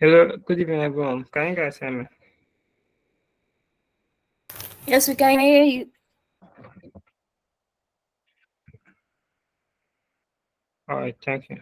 Hello, good evening, everyone. Can you guys hear me? Yes, we can hear you. All right, thank you.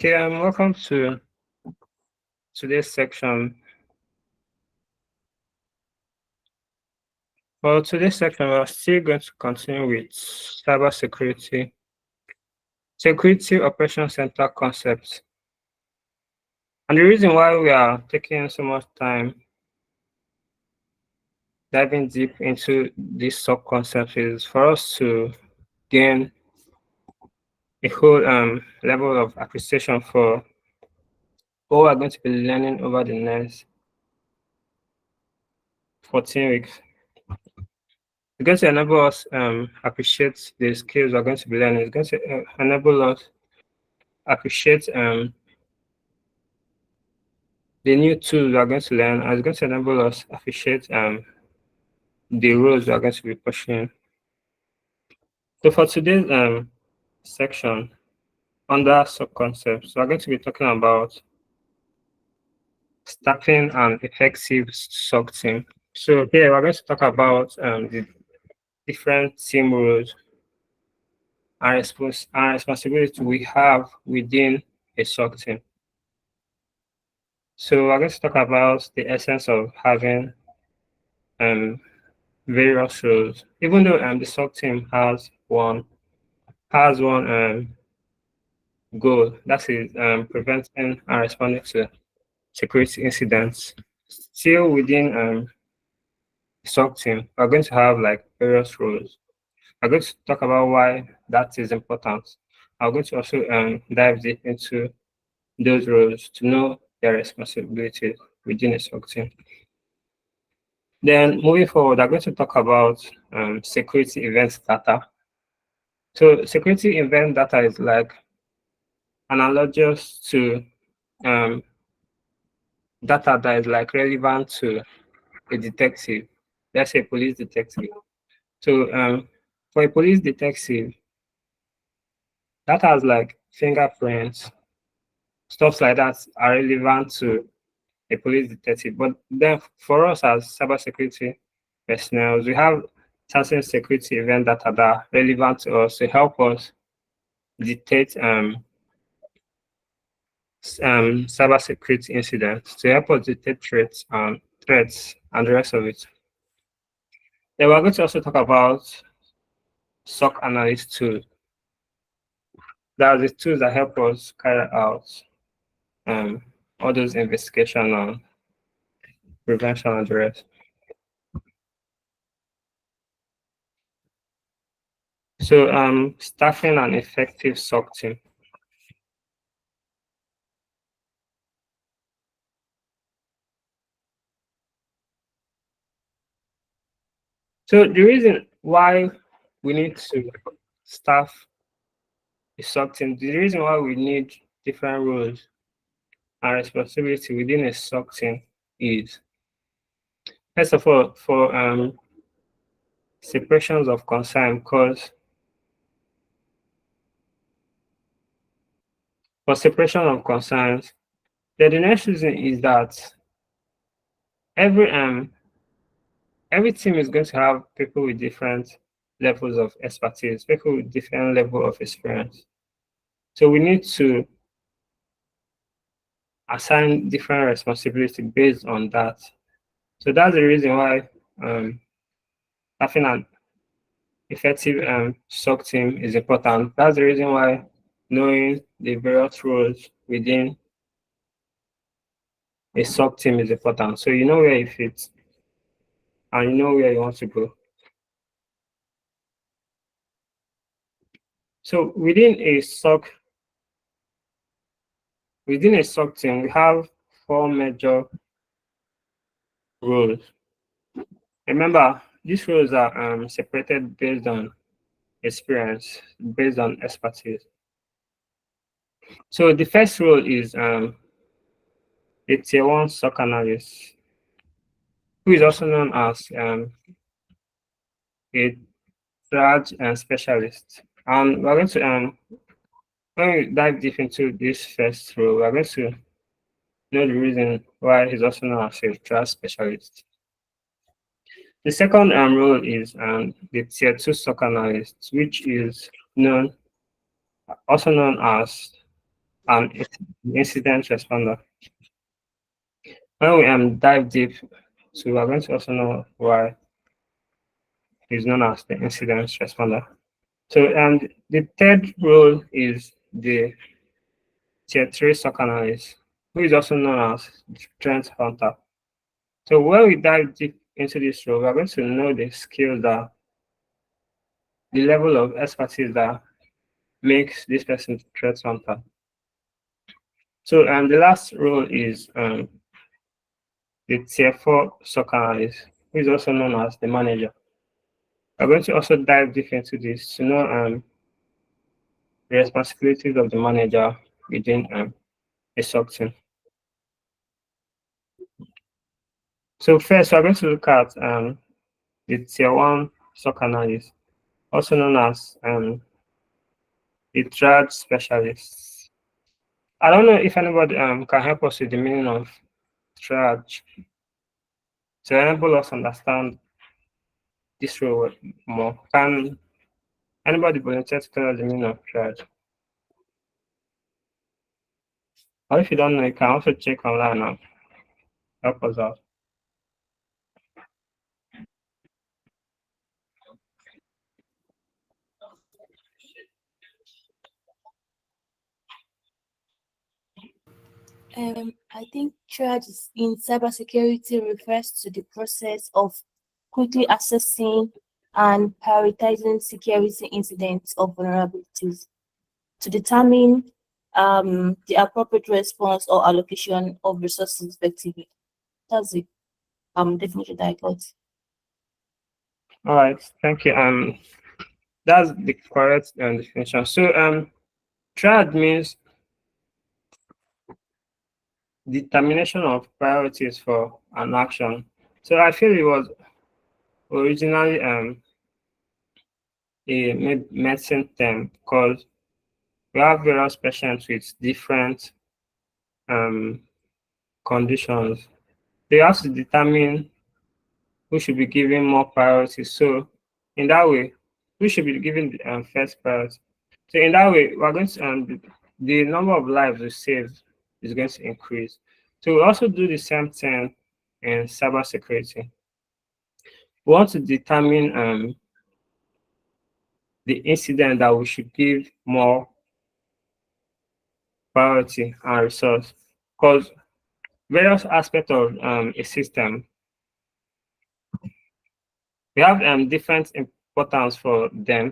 Okay, welcome to today's section. For today's section, we're still going to continue with cybersecurity, security operation center concepts. And the reason why we are taking so much time diving deep into this sub concept is for us to gain a whole level of appreciation for what we're going to be learning over the next 14 weeks. It's going to enable us appreciate the skills we're going to be learning. It's going to enable us appreciate the new tools we're going to learn, and it's going to enable us appreciate the roles we're going to be pushing. So for today's section, under sub-concepts, we're going to be talking about staffing and effective SOC team. So here we're going to talk about the different team roles and responsibility we have within a SOC team. So we're going to talk about the essence of having various roles. Even though the SOC team has one goal, that is preventing and responding to security incidents. Still within the SOC team, we're going to have like various roles. I'm going to talk about why that is important. I'm going to also dive deep into those roles to know their responsibilities within a SOC team. Then moving forward, I'm going to talk about security events data. So security event data is like analogous to um, data that is like relevant to a detective, let's say a police detective. So for a police detective, that has like fingerprints, stuff like that are relevant to a police detective. But then for us as cybersecurity personnel, we have certain security event data that are relevant to us to help us detect cybersecurity incidents, to help us detect threats and the rest of it. Then we're going to also talk about SOC analyst tools. That are the tools that help us carry out um, all those investigation and prevention and the rest. So staffing an effective SOC team. So the reason why we need to staff a SOC team, the reason why we need different roles and responsibility within a SOC team is, first of all, for separations of concern, because for separation of concerns, then the next reason is that every every team is going to have people with different levels of expertise, people with different level of experience. So we need to assign different responsibility based on that. So that's the reason why having an effective SOC team is important. That's the reason why knowing the various roles within a SOC team is important. So you know where you fit and you know where you want to go. So within a SOC team, we have four major roles. Remember, these roles are separated based on experience, based on expertise. So the first role is the tier one SOC analyst, who is also known as a triage and specialist. And we're going to when we dive deep into this first role, we're going to know the reason why he's also known as a triage specialist. The second role is the tier two SOC analyst, which is also known as an incident responder. When we dive deep, so we're going to also know why he's known as the incident responder. So the third role is the tier three SOC analyst, who is also known as the threat hunter. So when we dive deep into this role, we're going to know the skills that the level of expertise that makes this person threat hunter. So the last role is the tier four SOC analyst, who is also known as the manager. We're going to also dive deep into this to know the responsibilities of the manager within a SOC team. So first, we're going to look at the tier one SOC analyst, also known as the triage specialist. I don't know if anybody can help us with the meaning of triage to enable us understand this role more. Can anybody volunteer to tell us the meaning of triage? Or if you don't know, you can also check online and help us out. I think triage in cybersecurity refers to the process of quickly assessing and prioritizing security incidents or vulnerabilities to determine the appropriate response or allocation of resources effectively. That's the definition that I got. All right, thank you. That's the correct definition. So triage means determination of priorities for an action. So I feel it was originally a medicine term because we have various patients with different um, conditions. They have to determine who should be given more priority. So in that way, who should be given the first priority. So in that way, we're going to the number of lives we save is going to increase. So we also do the same thing in cybersecurity. We want to determine the incident that we should give more priority and resource because various aspects of a system we have different importance for them.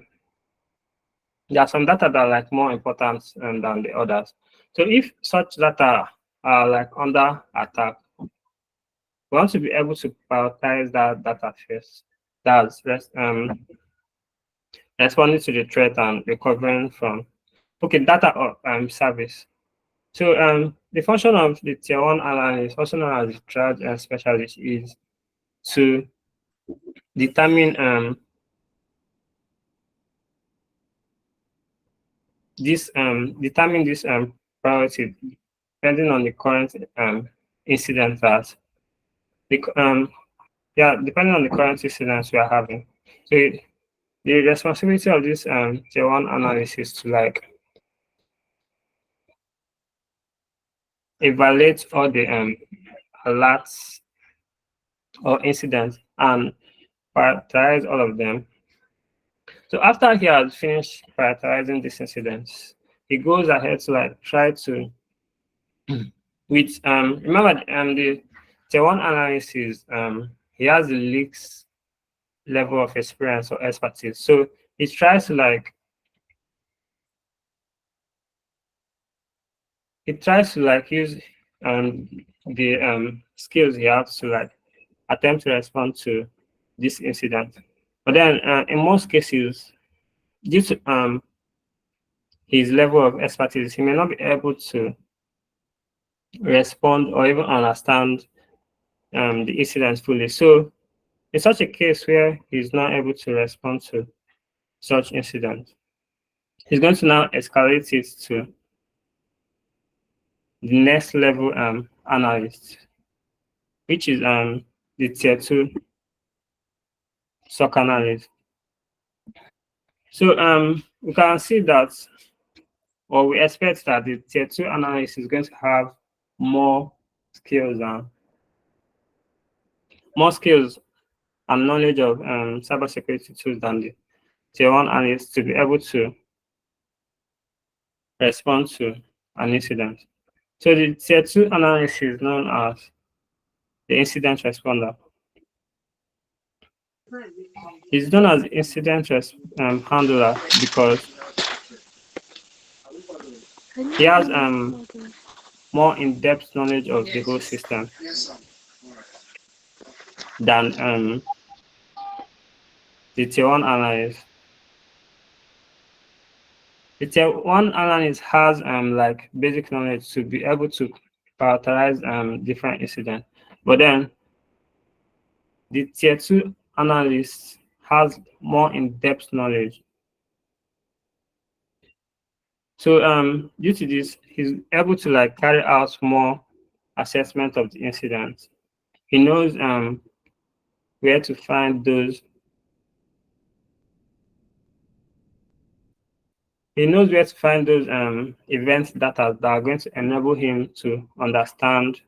There are some data that are like more important than the others. So if such data are like under attack, we want to be able to prioritize that data first. That's responding to the threat and recovering from data or service. So the function of the tier one analyst, also known as the triage specialist, is to determine this priority depending on the current incident that the depending on the current incidents we are having. So the responsibility of this tier one analysis to like evaluate all the alerts or incidents and prioritize all of them. So after he has finished prioritizing these incidents, he goes ahead to like try to with remember the tier one analysis he has the leaks level of experience or expertise. So he tries to like he tries to like use the skills he has to like attempt to respond to this incident. But then in most cases, due to his level of expertise, he may not be able to respond or even understand the incident fully. So in such a case where he's not able to respond to such incident, he's going to now escalate it to the next level analyst, which is the tier two SOC analyst. So we can see that, or we expect that the tier two analyst is going to have more skills and more skills and knowledge of cybersecurity tools than the tier one analyst to be able to respond to an incident. So the tier two analyst is known as the incident responder. He's known as handler because he has more in-depth knowledge of the whole system than the tier one analyst. The tier one analyst has like basic knowledge to be able to prioritize different incidents, but then the tier two analyst has more in-depth knowledge. So due to this, he's able to like carry out more assessment of the incident. He knows where to find those. He knows where to find those event data that are going to enable him to understand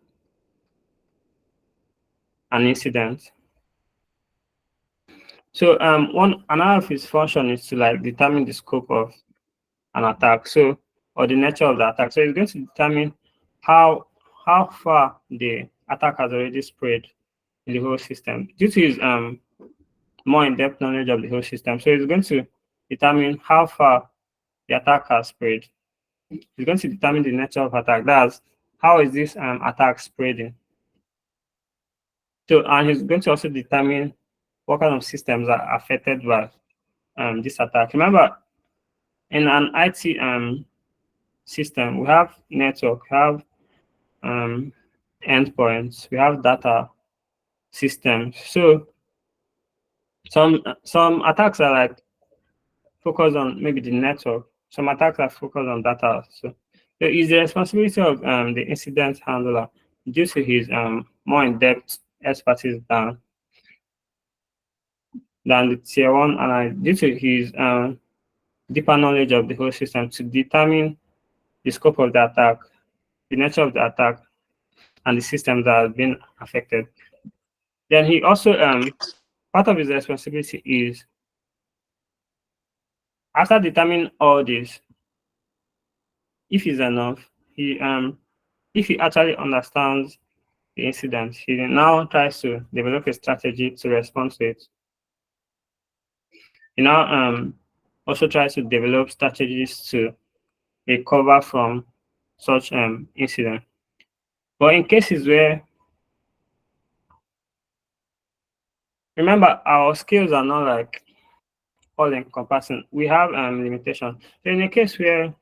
an incident. So one another of his function is to like determine the scope of an attack. So or the nature of the attack. So he's going to determine how far the attack has already spread in the whole system due to his more in-depth knowledge of the whole system. So he's going to determine how far the attack has spread. He's going to determine the nature of attack. That's how is this attack spreading. So and he's going to also determine what kind of systems are affected by this attack. Remember, in an IT system, we have network, we have endpoints, we have data systems. So some attacks are like focused on maybe the network. Some attacks are focused on data. So it's the responsibility of the incident handler due to his more in-depth expertise than the tier one analyst due to his deeper knowledge of the whole system to determine the scope of the attack, the nature of the attack, and the systems that have been affected. Then he also part of his responsibility is after determining all this, if it's enough, he if he actually understands the incident, he now tries to develop a strategy to respond to it. He now also tries to develop strategies to recover from such incident. But in cases where, remember, our skills are not like all encompassing. We have limitations. So in a case where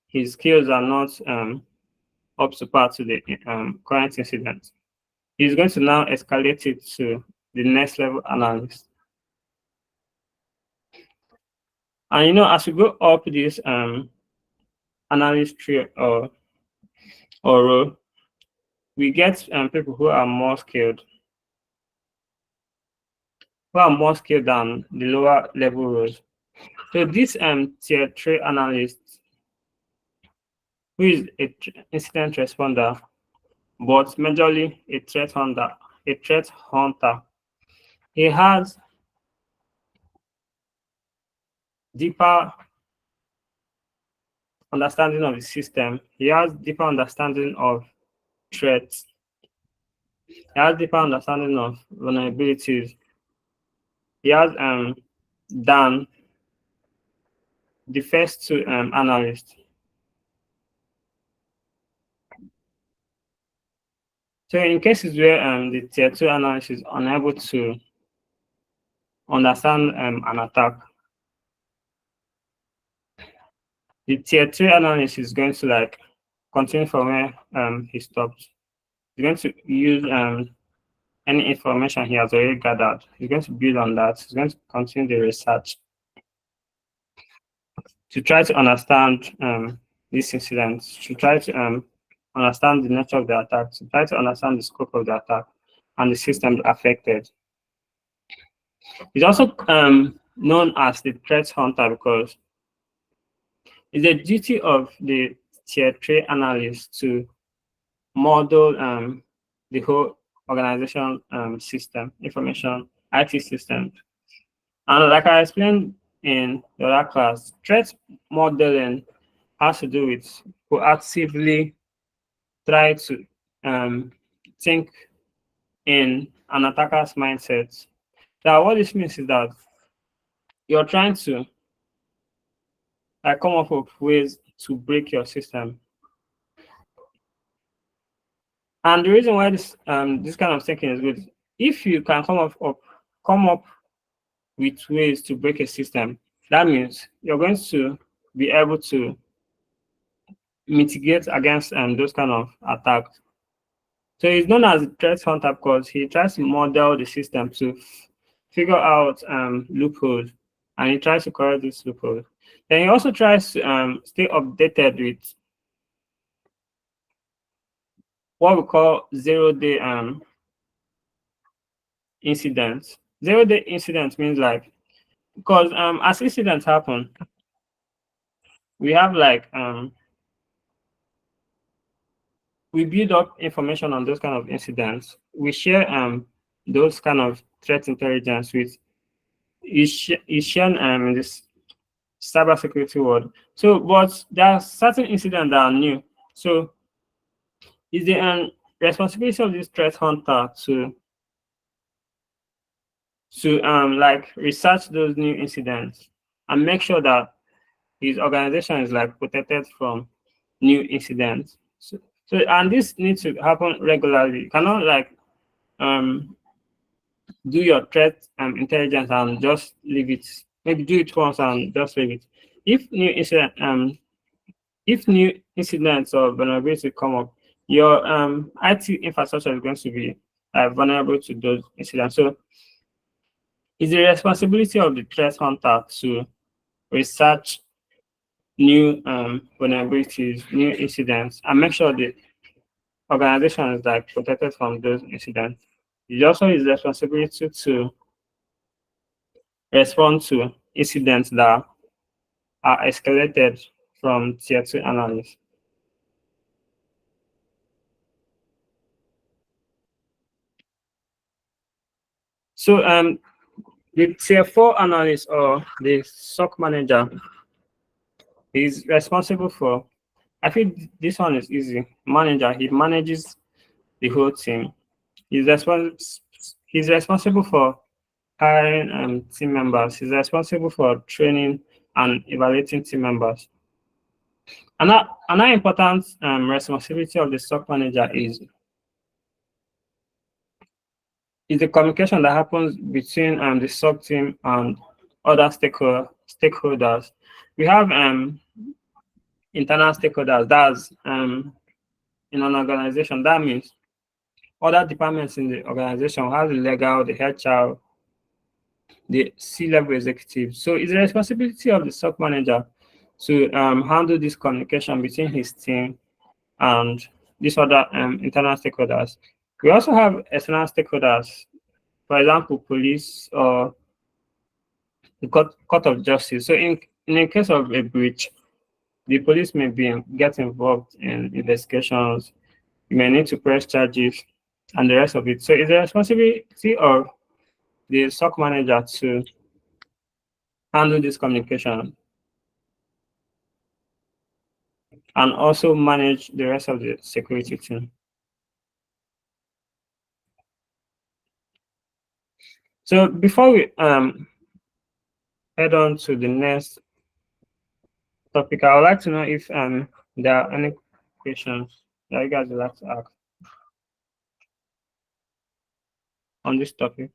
his skills are not up to par to the current incident, he's going to now escalate it to the next level analyst. And as we go up this analyst tree or row, we get people who are more skilled than the lower level rows. So this tier 3 analyst, who is a incident responder, but majorly a threat hunter, he has deeper understanding of the system. He has deeper understanding of threats. He has deeper understanding of vulnerabilities. He has than the first two analysts. So in cases where the tier 2 analyst is unable to understand an attack, the tier 3 analyst is going to like continue from where he stopped. He's going to use any information he has already gathered. He's going to build on that. He's going to continue the research to try to understand this incident, to try to understand the nature of the attack, to try to understand the scope of the attack and the systems affected. It's also known as the threat hunter because it's the duty of the tier 3 analyst to model the whole organization system, information, IT systems. And like I explained in the other class, threat modeling has to do with proactively try to think in an attacker's mindset. Now, what this means is that you're trying to come up with ways to break your system. And the reason why this kind of thinking is good, if you can come up with ways to break a system, that means you're going to be able to mitigate against those kind of attacks. So he's known as a threat hunter because he tries to model the system to figure out loopholes, and he tries to correct these loopholes. Then he also tries to stay updated with what we call zero-day incidents. Zero-day incidents means like, because as incidents happen, we have like we build up information on those kind of incidents. We share those kind of threat intelligence with is shown in this cybersecurity world. So, but there are certain incidents that are new. So, it's the responsibility of this threat hunter to like research those new incidents and make sure that his organization is like protected from new incidents. So and this needs to happen regularly. You cannot like do your threat intelligence and just leave it. Maybe do it once and just leave it. If new incidents or vulnerability come up, your IT infrastructure is going to be vulnerable to those incidents. So it's the responsibility of the threat hunter to research new vulnerabilities, new incidents, and make sure the organization is like protected from those incidents. It also is responsibility to respond to incidents that are escalated from tier 2 analysts. So the tier 4 analyst or the SOC manager is responsible for, I think this one is easy. Manager, he manages the whole team. He's responsible for hiring team members. He's responsible for training and evaluating team members. Another important responsibility of the SOC manager is the communication that happens between the SOC team and other stakeholders. We have internal stakeholders. That's in an organization. That means other departments in the organization have the legal, the HR, the C-level executive. So it's the responsibility of the SOC manager to handle this communication between his team and these other internal stakeholders. We also have external stakeholders, for example, police or the court of justice. So in a case of a breach, the police may get involved in investigations. You may need to press charges and the rest of it. So it's the responsibility of the SOC manager to handle this communication and also manage the rest of the security team. So before we head on to the next topic, I would like to know if there are any questions that you guys would like to ask. on this topic?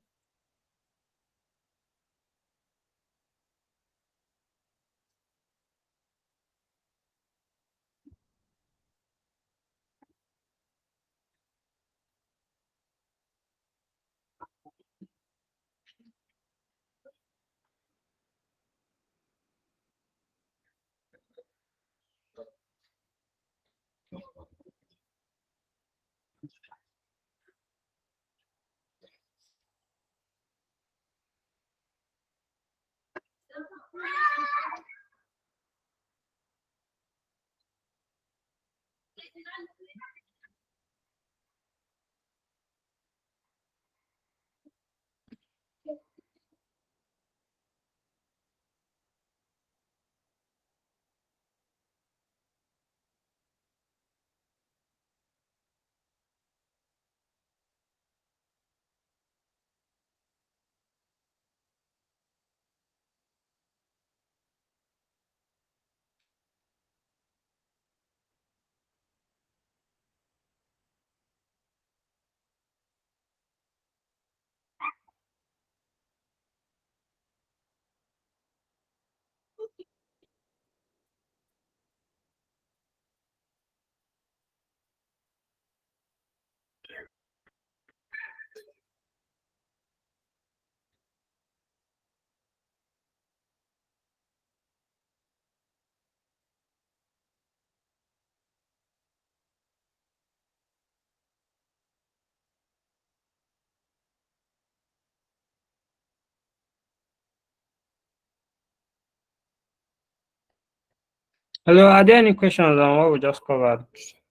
Hello, are there any questions on what we just covered,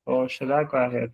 or should I go ahead?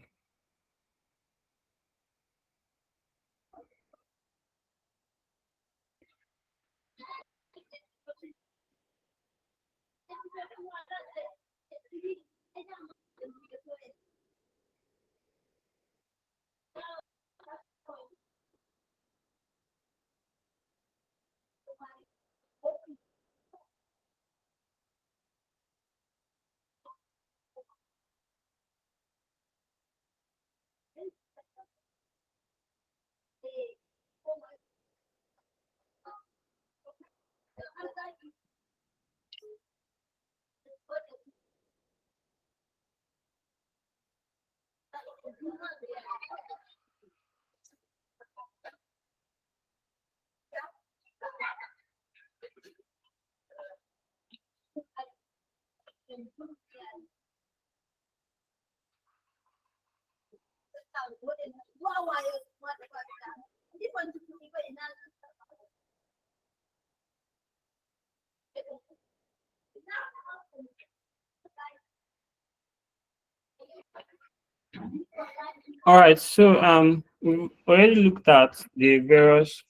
All right, so we already looked at the various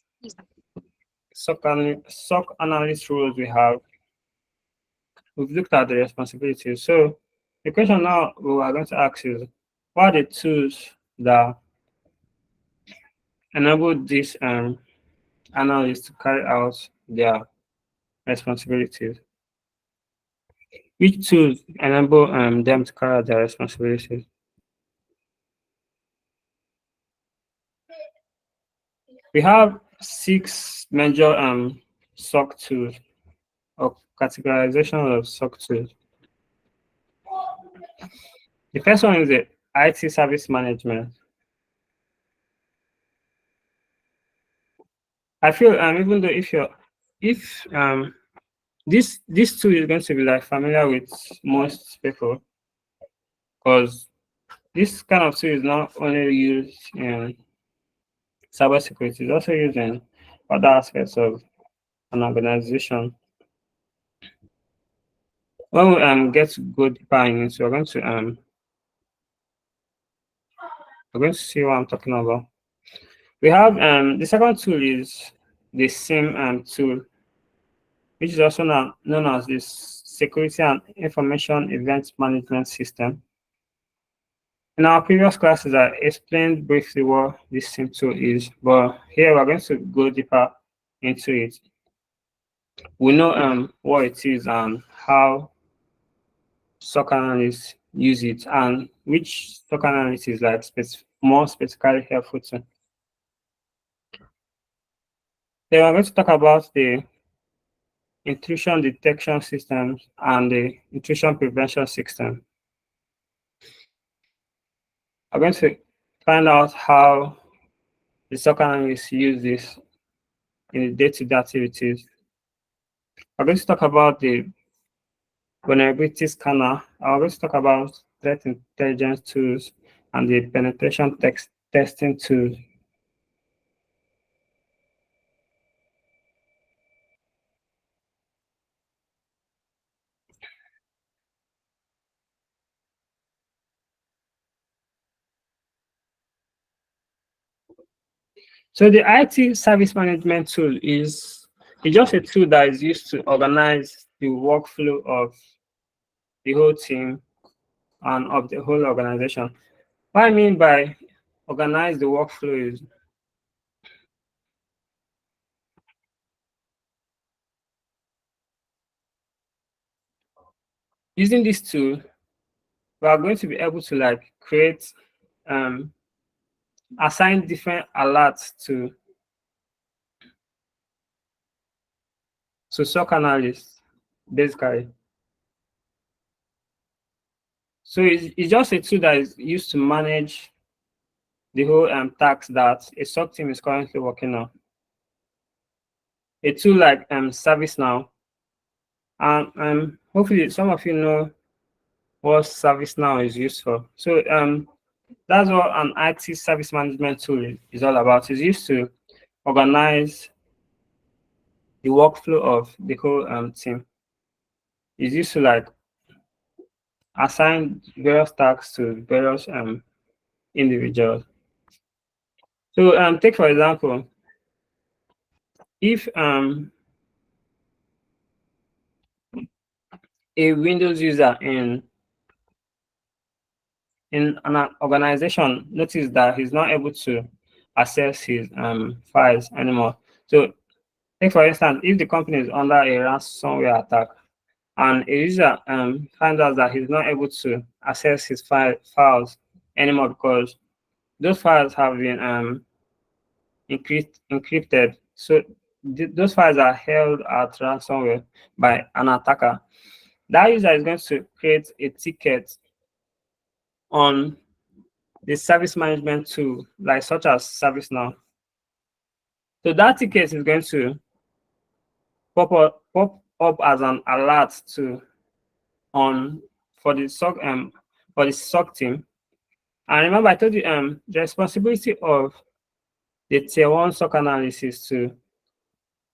SOC analyst roles we have. We've looked at the responsibilities. So the question now we are going to ask is, what are the tools that enable these analysts to carry out their responsibilities? Which tools enable them to carry out their responsibilities? We have six major SOC tools or categorization of SOC tools. The first one is the IT service management. I feel even though if this tool is going to be like familiar with most people, because this kind of tool is not only used in cybersecurity, it's also used in other aspects of an organization. When we get to go deeper in it, we're going to see what I'm talking about. We have the second tool is the SIM tool, which is also known as the Security and Information Event Management System. In our previous classes, I explained briefly what this SIM tool is, but here we're going to go deeper into it. We know what it is and how SOC analysts use it, and which SOC analyst is like more specifically helpful to. Then we're going to talk about the intrusion detection systems and the intrusion prevention system. I'm going to find out how the SOC analysts use this in the day-to-day activities. I'm going to talk about the vulnerability scanner. I'm going to talk about threat intelligence tools and the penetration testing tools. So the IT service management tool is just a tool that is used to organize the workflow of the whole team and of the whole organization. What I mean by organize the workflow is using this tool, we are going to be able to like create, assign different alerts to SOC analysts, basically. So it's just a tool that is used to manage the whole task that a SOC team is currently working on. A tool like ServiceNow, and hopefully some of you know what ServiceNow is used for. So that's what an IT service management tool is all about. It's used to organize the workflow of the whole team. It's used to like assign various tasks to various individuals. So take for example, if a Windows user in an organization notice that he's not able to access his files anymore. So take for instance, if the company is under a ransomware attack and a user finds out that he's not able to access his files anymore because those files have been encrypted. So those files are held at ransomware by an attacker. That user is going to create a ticket on the service management tool, like such as ServiceNow. So that ticket is going to pop up as an alert to on for the SOC team. And remember, I told you the responsibility of the tier one SOC analysis to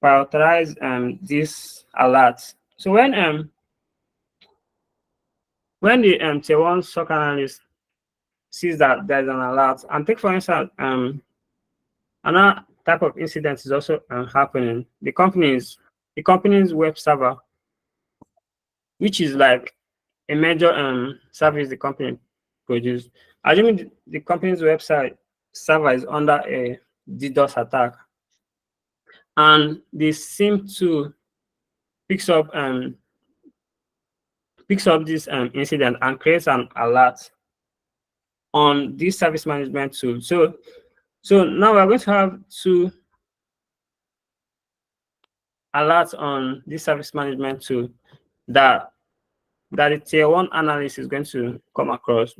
prioritize these alerts. So when the tier one SOC analyst sees that there's an alert, and take for instance another type of incident is also happening. The company's web server, which is like a major service the company produce. Assuming the company's website server is under a DDoS attack, and the SIM tool picks up this incident and creates an alert on this service management tool. So now we're going to have two alerts on this service management tool that the tier one analyst is going to come across.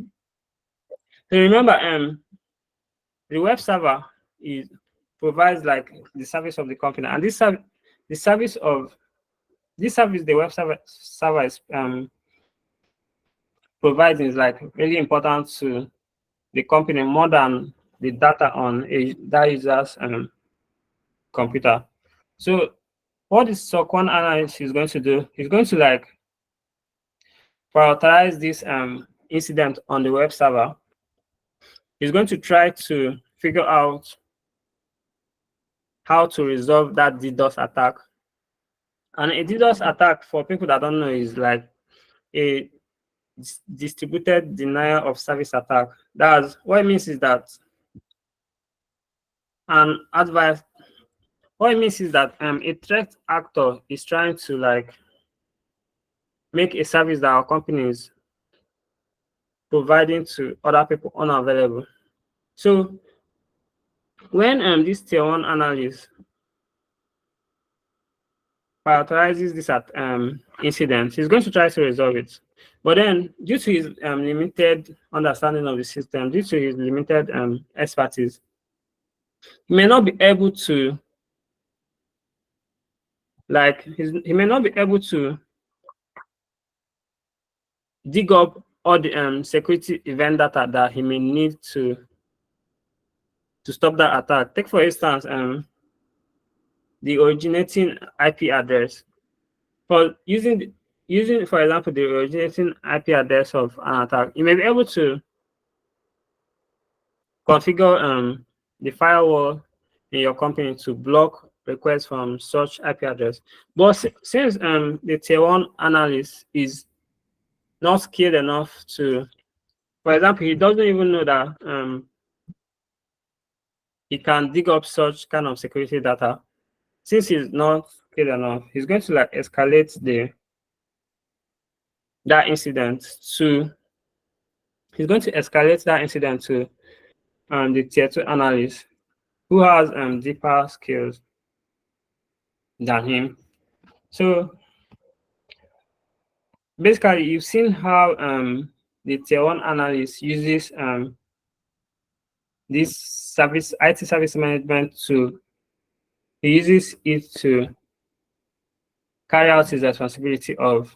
So remember, the web server is provides like the service of the company, and the service of this service the web server is providing is like really important to the company more than the data on that user's computer. So what the SOC 1 analyst is going to do, is going to like prioritize this incident on the web server. He's going to try to figure out how to resolve that DDoS attack. And a DDoS attack, for people that don't know, is like a distributed denial of service attack. That's what it means is that an advice. What it means is that a threat actor is trying to like make a service that our company is providing to other people unavailable. So when this tier one analyst prioritizes this at incident, he's going to try to resolve it. But then, due to his limited understanding of the system, due to his limited expertise, he may not be able to, he may not be able to dig up all the security event data that he may need to stop that attack. Take for instance, the originating IP address. For using for example the originating IP address of an attack, you may be able to configure the firewall in your company to block requests from such IP address. But since the tier 1 analyst is not skilled enough to, for example, he doesn't even know that he can dig up such kind of security data. Since he's not skilled enough, he's going to like escalate that incident to the tier 2 analyst who has deeper skills than him. So basically, you've seen how the tier 1 analyst uses this IT service management tool. He uses it to carry out his responsibility of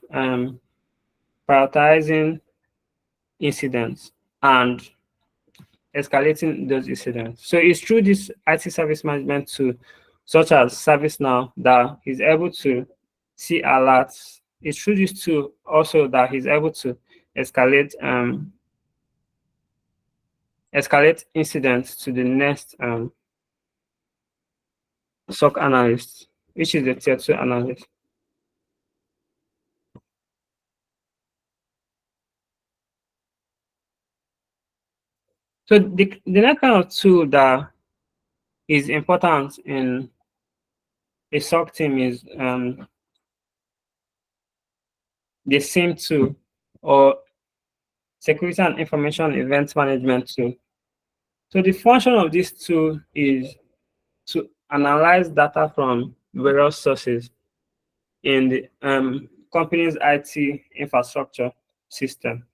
prioritizing incidents and escalating those incidents. So it's through this IT service management tool, such as ServiceNow, that he's able to see alerts. It's through this tool also that he's able to escalate incidents to the next SOC analyst, which is the tier 2 analyst. So the next kind of tool that is important in a SOC team is the SIEM tool, or Security and Information Event Management tool. So the function of this tool is to analyze data from various sources in the company's IT infrastructure system.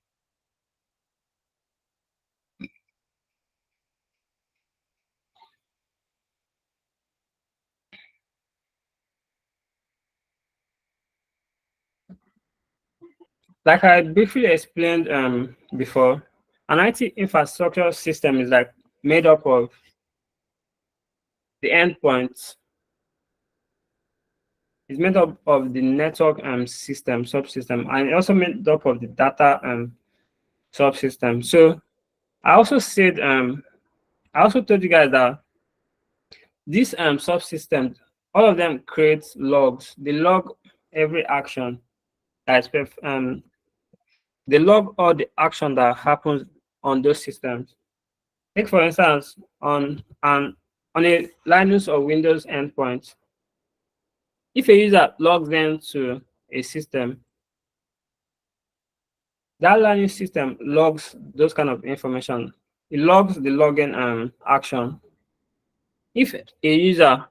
Like I briefly explained before, an IT infrastructure system is like made up of the endpoints. It's made up of the network system, subsystem, and it also made up of the data subsystem. So I also said I also told you guys that this subsystem, all of them create logs. They log every action that's they log all the action that happens on those systems. Take for instance, on a Linux or Windows endpoint, if a user logs into a system, that Linux system logs those kind of information. It logs the login action. If a user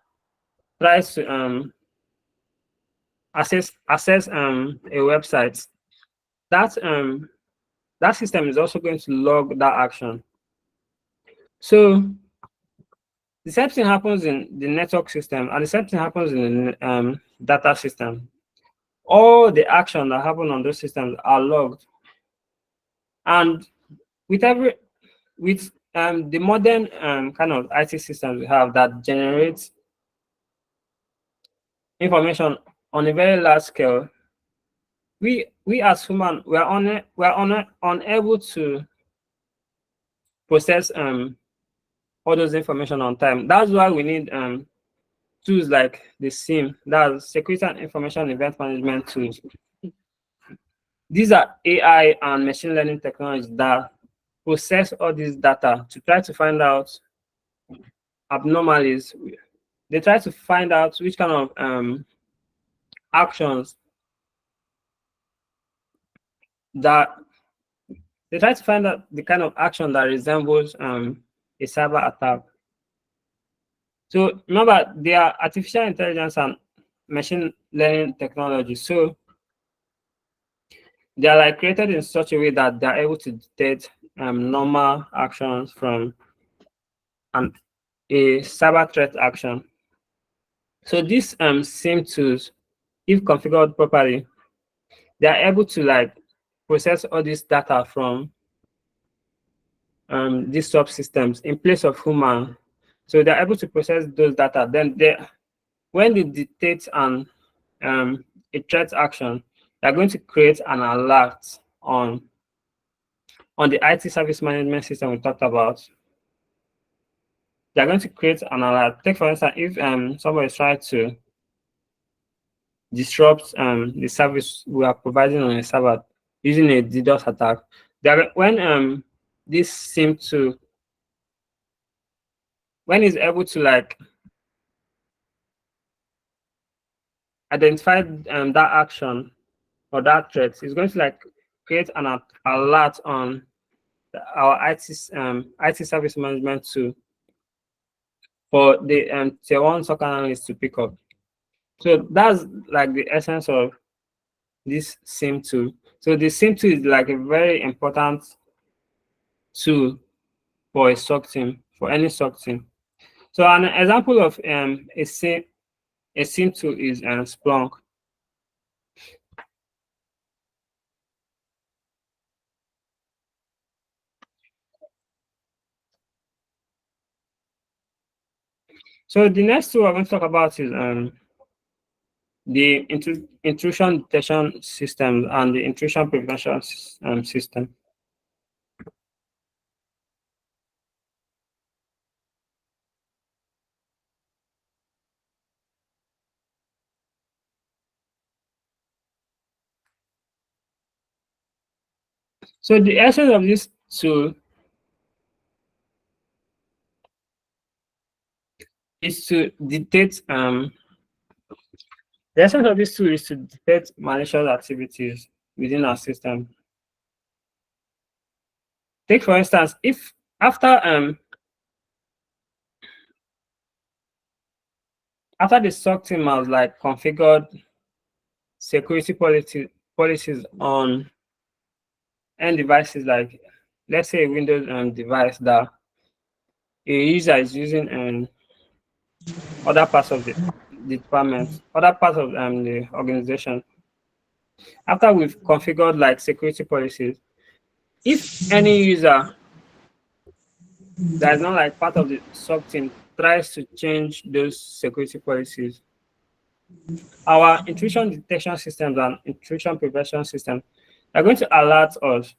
tries to access a website, that system is also going to log that action. So the same thing happens in the network system, and the same thing happens in the data system. All the action that happen on those systems are logged, and with the modern kind of IT systems we have that generates information on a very large scale, we as human, we are unable to process all those information on time. That's why we need tools like the SIEM, that's Security and Information Event Management tools. These are AI and machine learning technologies that process all this data to try to find out abnormalities. They try to find out which kind of actions that they try to find out the kind of action that resembles a cyber attack. So remember, they are artificial intelligence and machine learning technology. So they are like created in such a way that they are able to detect normal actions from a cyber threat action. So these same tools, if configured properly, they are able to like process all this data from these subsystems in place of human. So they're able to process those data. Then when they detect a threat action, they're going to create an alert on the IT service management system we talked about. They're going to create an alert. Take for instance, if somebody is trying to disrupt the service we are providing on a server using a DDoS attack, when this seem to when it's able to like identify that action or that threat, it's going to like create an alert on our IT service management tool for the tier one SOC analyst to pick up. So that's like the essence of this SIM tool. So the SIM tool is like a very important tool for a SOC team, for any SOC team. So an example of a SIM tool is Splunk. So the next tool I'm going to talk about is the intrusion detection system and the intrusion prevention system. So the essence of this tool is to detect the essence of this tool is to detect malicious activities within our system. Take for instance, if after the SOC team has like configured security policies on end devices, like let's say a Windows device that a user is using other parts of the department, other parts of the organization. After we've configured like security policies, if any user that is not like part of the SOC team tries to change those security policies, our intrusion detection systems and intrusion prevention systems are going to alert us.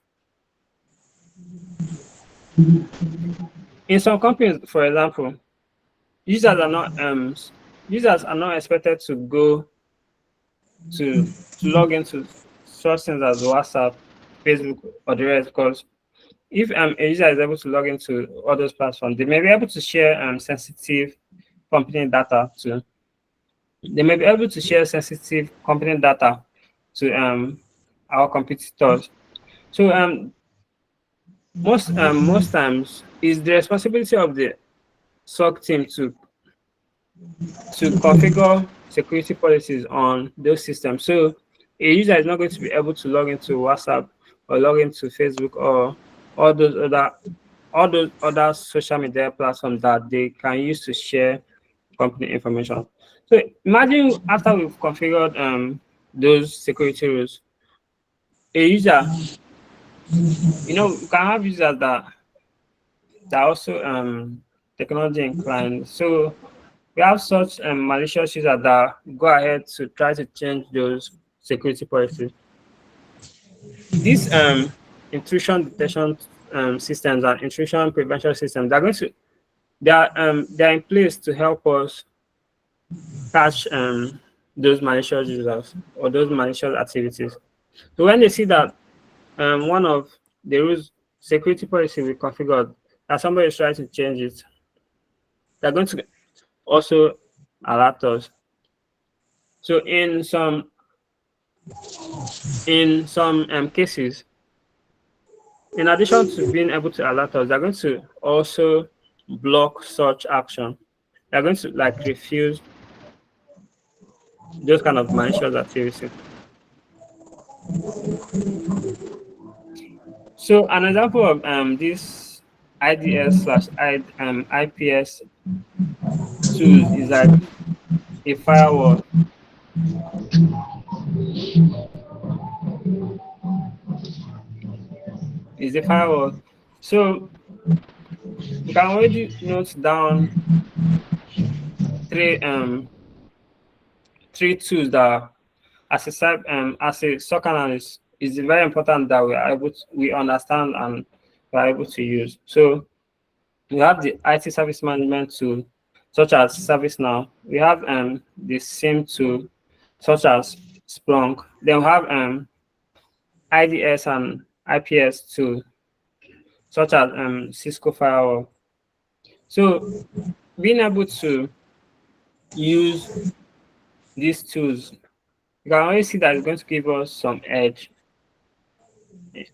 In some companies, for example, users are not expected to go to log into such things as WhatsApp, Facebook, or the rest, because if a user is able to log into all those platforms, they may be able to share sensitive company data to. They may be able to share sensitive company data to our competitors. So most times it's the responsibility of the SOC team to configure security policies on those systems. So a user is not going to be able to log into WhatsApp or log into Facebook or all those other social media platforms that they can use to share company information. So imagine after we've configured those security rules, a user, we can have users that are also technology inclined. So we have such malicious users that go ahead to try to change those security policies. These intrusion detection systems and intrusion prevention systems, they're in place to help us catch those malicious users or those malicious activities. So when they see that one of the rules security policy we configured that somebody is trying to change it, they're going to also alert us. So in some cases, in addition to being able to alert us, they're going to also block such action. They're going to like refuse those kind of malicious activity. So an example of this IDS slash IPS tools is like a firewall. Is a firewall. So you can already note down three three tools that as a SOC analyst, it's very important that we understand and we are able to use. So we have the IT service management tool, such as ServiceNow. We have the SIM tool, such as Splunk. Then we have IDS and IPS tool, such as Cisco Firewall. So being able to use these tools, you can always see that it's going to give us some edge. It's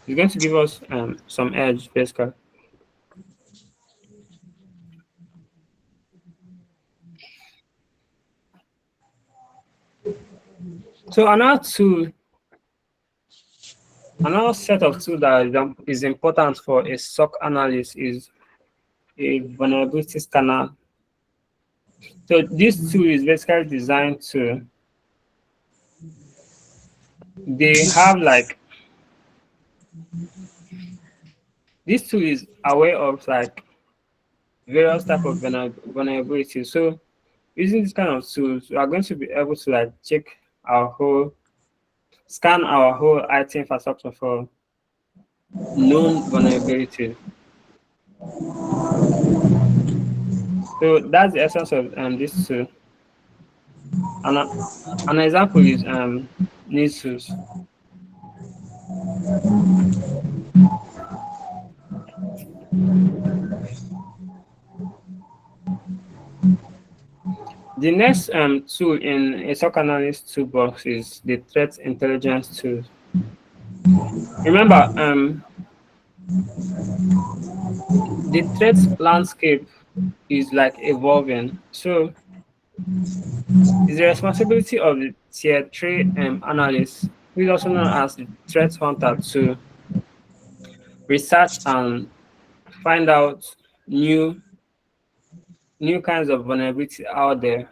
going to give us some edge, basically. So another set of tools that is important for a SOC analyst is a vulnerability scanner. So this tool is basically designed to, they have like, this tool is aware of like various type of vulnerabilities. So using this kind of tools, we are going to be able to like scan our whole IT infrastructure for known vulnerabilities. So that's the essence of this tool. An example is NISUS. The next tool in a SOC analyst toolbox is the threat intelligence tool. Remember, the threat landscape is like evolving. So it's the responsibility of the tier 3 analyst, who is also known as the threat hunter, to research and find out new kinds of vulnerability out there,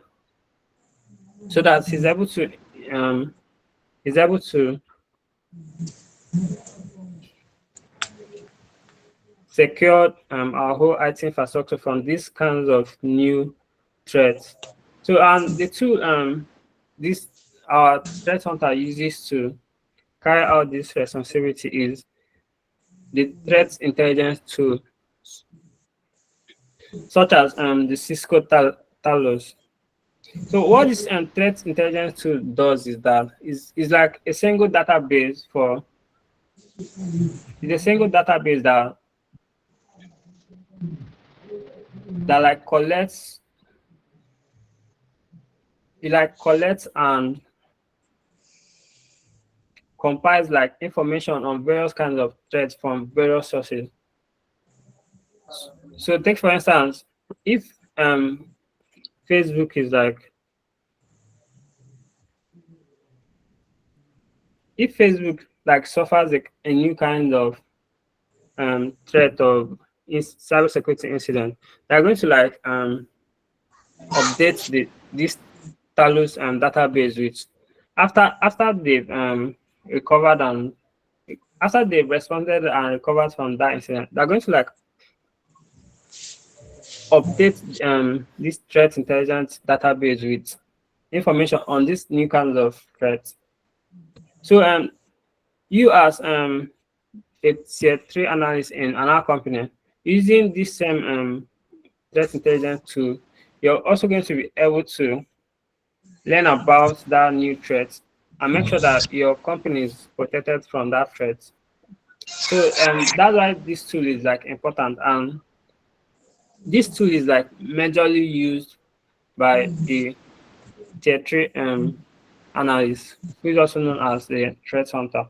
so that he's able to secure our whole IT infrastructure from these kinds of new threats. So the tool this our threat hunter uses to carry out this responsibility is the threat intelligence tool, such as the Cisco Talos. So what this threat intelligence tool does is that is like a single database that like collects and compiles like information on various kinds of threats from various sources. So take for instance, if Facebook is like, if Facebook like suffers a new kind of threat of cybersecurity incident, they're going to like update this Talos database with after they've recovered and after they've responded and recovered from that incident, they're going to like update this threat intelligence database with information on these new kinds of threats. So you as a tier 3 analyst in another company using this same threat intelligence tool, you're also going to be able to learn about that new threat and make sure that your company is protected from that threat. So that's why this tool is like important, and this tool is like majorly used by a tier 3 analyst, who is also known as the threat hunter.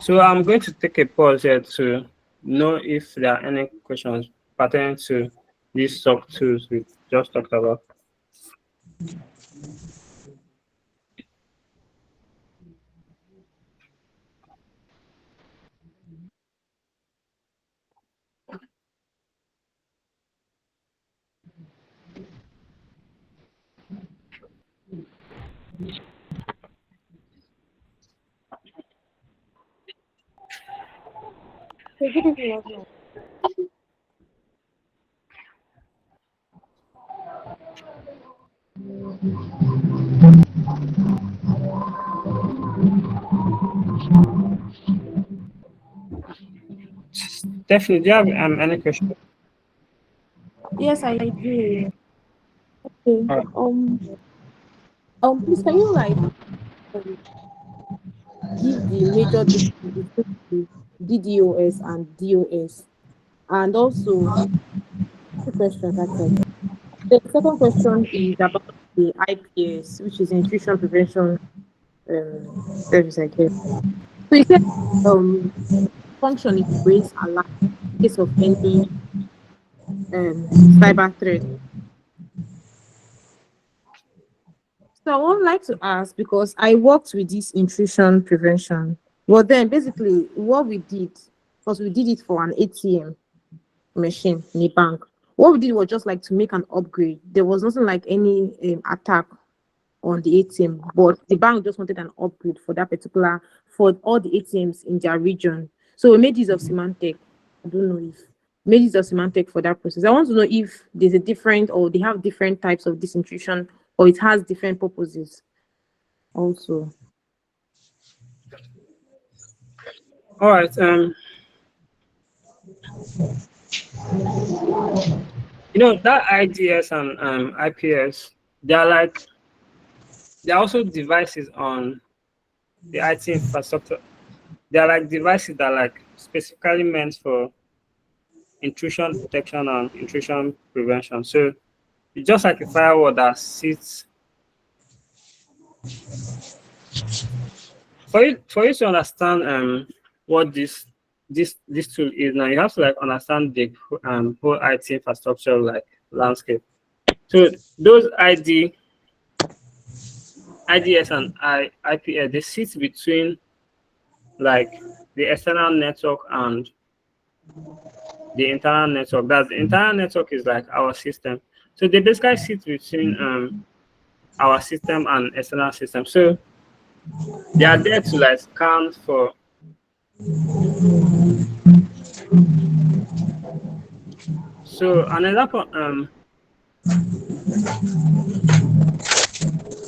So I'm going to take a pause here to know if there are any questions pertaining to these SOC tools we just talked about. So good evening, everyone. Definitely, do you have any question? Yes, I do. Okay. All right. Please, can you like um, give the major difference between DDoS and DOS, and also two questions actually. The second question is about the IPS, which is intrusion prevention service. I guess. So you said function is to raise alarm in case of any cyber threat. So I would like to ask because I worked with this intrusion prevention. Well, then basically what we did, because we did it for an ATM machine in a bank. What we did was just like to make an upgrade. There was nothing like any attack on the ATM, but the bank just wanted an upgrade for that particular for all the ATMs in their region. So we made use of Symantec. I don't know if made use of Symantec for that process. I want to know if there's a different or they have different types of this intrusion or it has different purposes also. All right. That IDS and IPS, they're also devices on the IT infrastructure. They're like devices that are like specifically meant for intrusion detection and intrusion prevention. So it's just like a firewall that sits for you to understand what this tool is now. You have to like understand the whole IT infrastructure like landscape. So those IDS and IPS, they sit between like the external network and the internal network. That's the internal network is like our system. So they basically sit between our system and external system. So they are there to like scan for. So an example,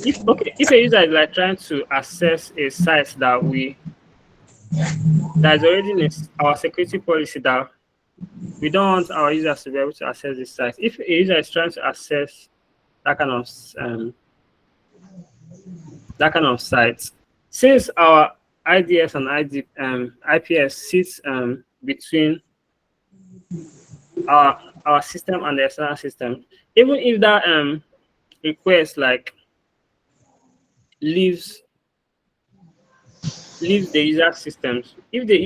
if a user is like trying to access a site that is already in our security policy that we don't want our users to be able to access this site. If a user is trying to access that kind of site, since our IDS and IPS sits between our system and the external system, even if that request like leaves the user systems, if that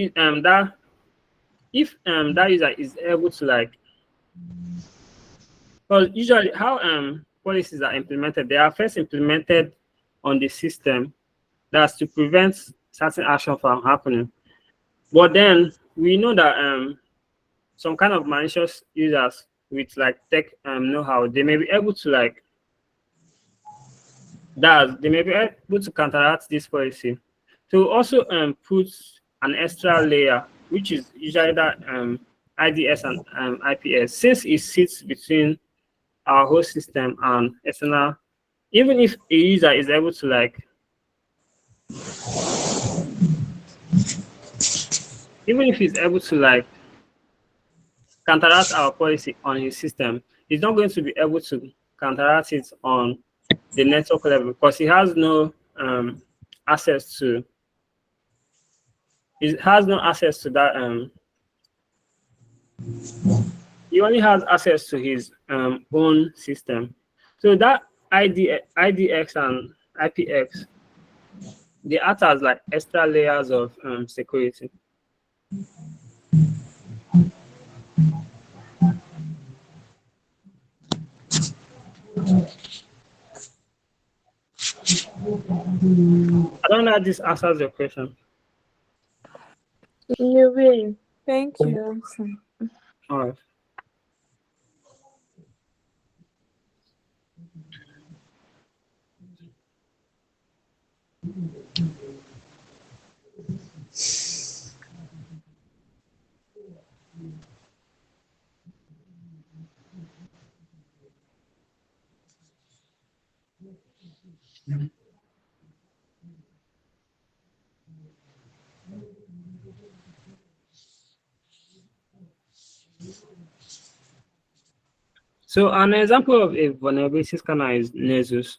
user is able to like, well, usually how policies are implemented, they are first implemented on the system. That's to prevent certain action from happening. But then we know that some kind of malicious users with like tech know-how, they may be able to like they may be able to counteract this policy. To also put an extra layer, which is usually that IDS and IPS, since it sits between our host system and external, even if a user is able to like, even if he's able to like counteract our policy on his system, he's not going to be able to counteract it on the network level because he has no access to. He has no access to that. He only has access to his own system. So that IDX and IPX, they act as like extra layers of security. I don't know if this answers your question. In a way. Thank you. All right. So an example of a vulnerability scanner is Nessus.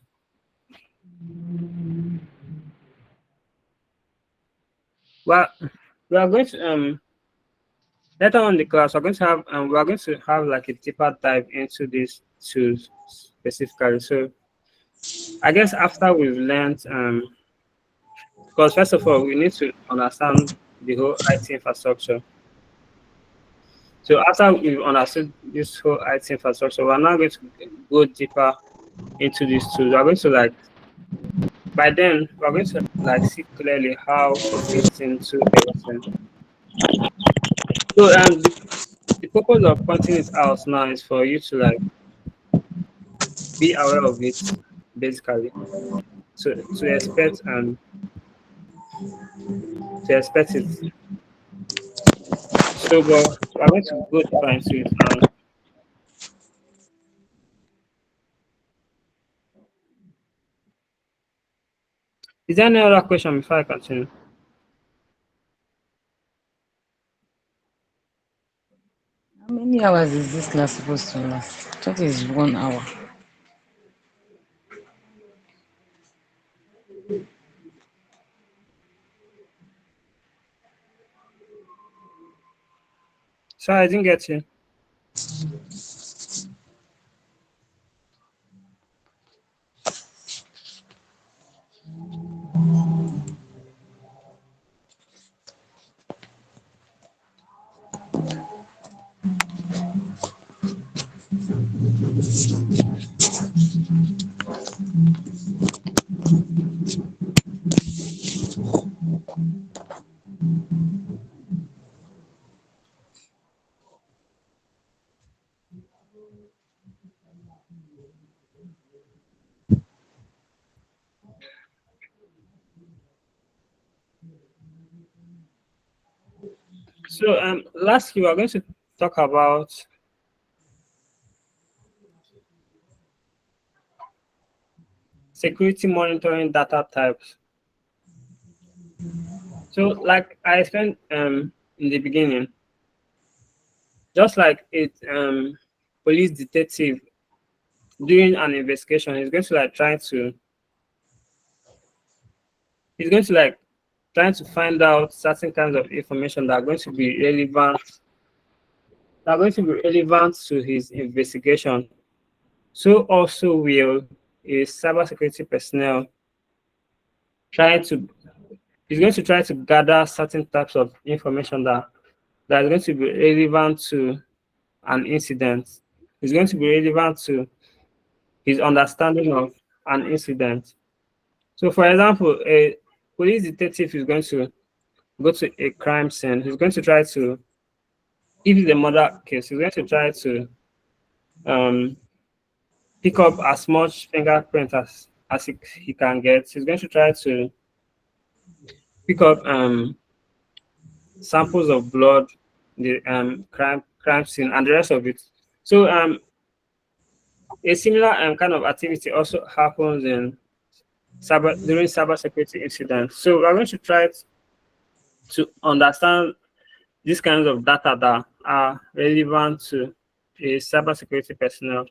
Well, we are going to later on in the class we are going to have like a deeper dive into these tools specifically. So I guess after we've learned because first of all we need to understand the whole IT infrastructure. So after we've understood this whole IT infrastructure, we're now going to go deeper into these tools. We're going to like by then we're going to like see clearly how it fits into everything. So the purpose of pointing it out now is for you to like be aware of it basically. So to expect it. So but we're going to go deeper into it now. Is there any other question before I continue? How many hours is this class supposed to last? I thought it's 1 hour. Sorry, I didn't get you. So lastly we're going to talk about security monitoring data types. So like I explained in the beginning, just like it police detective doing an investigation is going to like he's going to like trying to find out certain kinds of information that are going to be relevant to his investigation. So also will a cybersecurity personnel try to is going to try to gather certain types of information that is going to be relevant to an incident. Is going to be relevant to his understanding of an incident. So, for example, a police detective is going to go to a crime scene. He's going to try to, if it's a murder case, he's going to try to um, pick up as much fingerprint as he can get. He's going to try to pick up samples of blood, the crime scene, and the rest of it. So a similar kind of activity also happens in during cybersecurity incidents. So we're going to try to understand these kinds of data that are relevant to a cybersecurity personnel.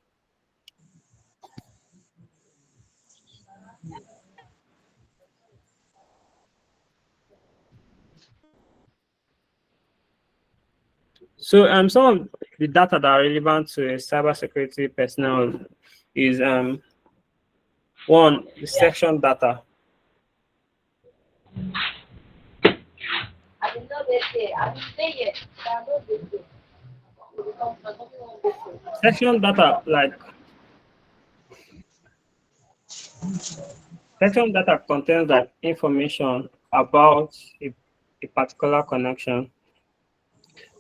So some of the data that are relevant to a cybersecurity personnel is one, the section data. Section data, like Section data contains that information about a particular connection.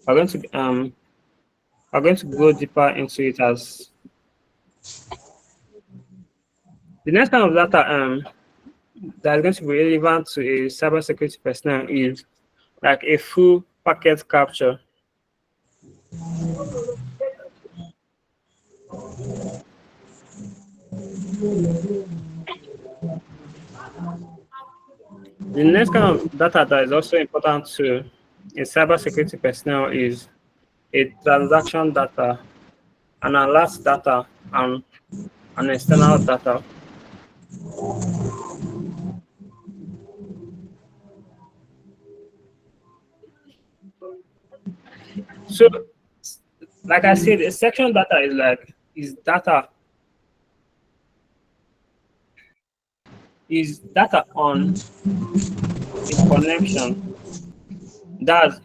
We're going to go deeper into it as the next kind of data that is going to be relevant to a cybersecurity personnel is like a full packet capture. The next kind of data that is also important to a cybersecurity personnel is a transaction data, an alert data, and an external data. So, like I said, a section data is data on a connection. That's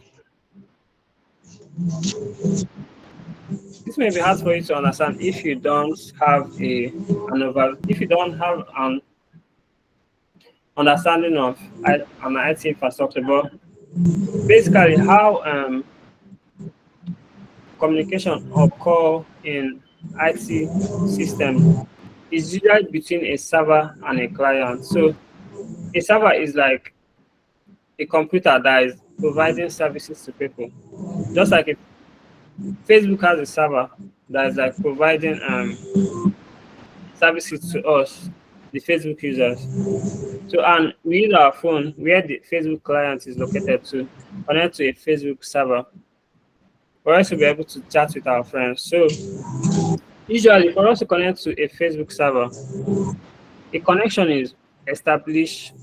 This may be hard for you to understand if you don't have if you don't have an understanding of an IT infrastructure. But basically, how communication occur in IT system is usually between a server and a client. So a server is like a computer that is providing services to people, just like if Facebook has a server that is like providing services to us, the Facebook users. So, and we use our phone where the Facebook client is located to connect to a Facebook server for us to be able to chat with our friends. So, usually, for us to connect to a Facebook server, a connection is established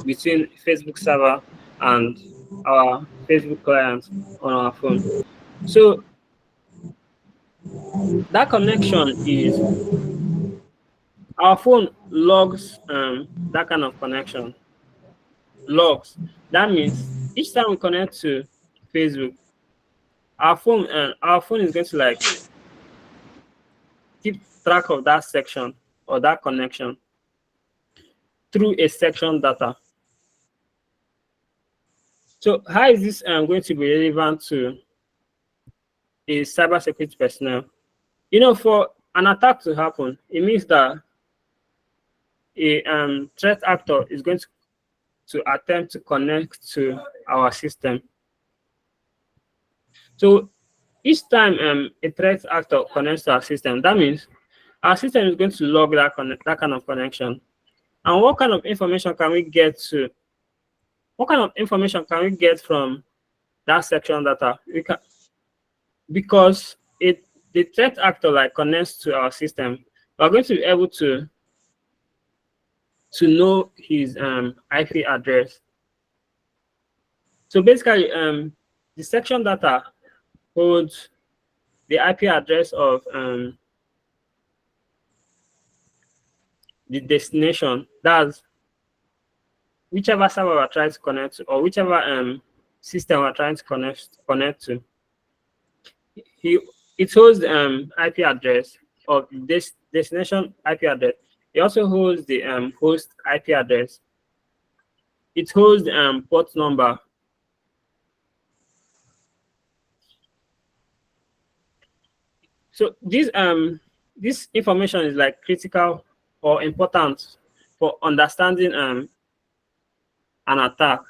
between Facebook server and our Facebook client on our phone. So, that connection is our phone logs that kind of connection. Logs. That means each time we connect to Facebook, our phone is going to like keep track of that section or that connection through a section data. So how is this going to be relevant to a cybersecurity personnel? You know, for an attack to happen, it means that a threat actor is going to attempt to connect to our system. So each time a threat actor connects to our system, that means our system is going to log that kind of connection. And what kind of information can we get from that section data? Because the threat actor like connects to our system, we're going to be able to know his IP address. So basically, the section data holds the IP address of the destination. That's whichever server we're trying to connect to, or whichever system we're trying to connect to. It holds the IP address of this destination IP address. It also holds the host IP address. It holds the port number. So this information is like critical or important for understanding an attack.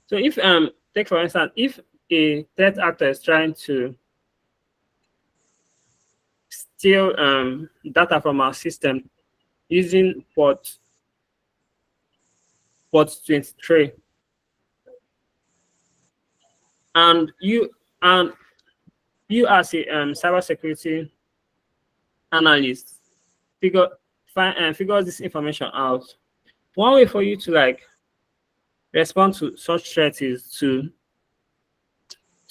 So if take for instance, if a threat actor is trying to steal data from our system using port 23, and you as a cybersecurity analyst figure this information out. One way for you to like respond to such threats is to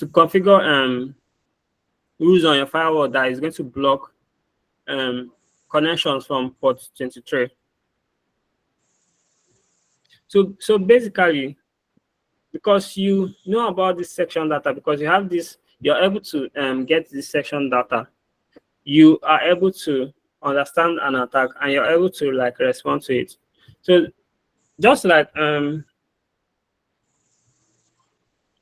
configure rules on your firewall that is going to block connections from port 23. So basically, because you know about this section data, because you have this, you're able to get this section data, you are able to understand an attack and you're able to like respond to it. So just like